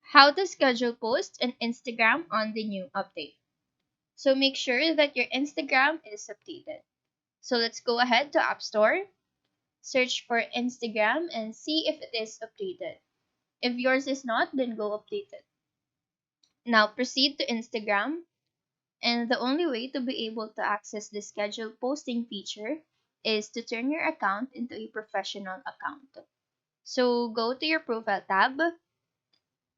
How to schedule posts on Instagram on the new update. So make sure that your Instagram is updated. So let's go ahead to App Store, search for Instagram and see if it is updated. If yours is not, then go update it. Now proceed to Instagram, and the only way to be able to access the schedule posting feature is to turn your account into a professional account. So go to your profile tab,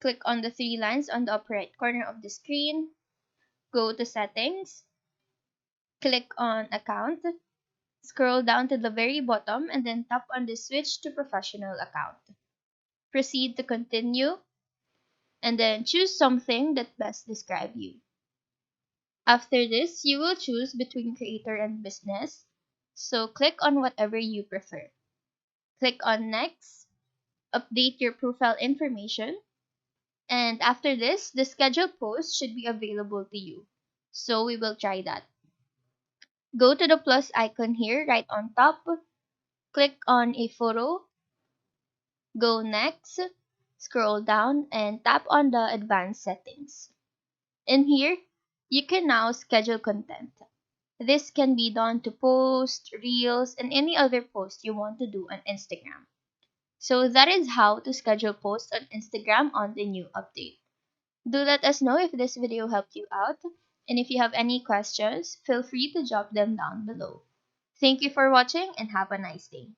click on the three lines on the upper right corner of the screen, go to settings, click on account, scroll down to the very bottom and then tap on the switch to professional account. Proceed to continue and then choose something that best describe you. After this, you will choose between creator and business. So click on whatever you prefer. Click on next, update your profile information, and after this, the scheduled post should be available to you. So we will try that. Go to the plus icon here right on top, click on a photo, go next, scroll down and tap on the advanced settings. In here, you can now schedule content. This can be done to post, reels, and any other post you want to do on Instagram. So that is how to schedule posts on Instagram on the new update. Do let us know if this video helped you out, and if you have any questions, feel free to drop them down below. Thank you for watching and have a nice day.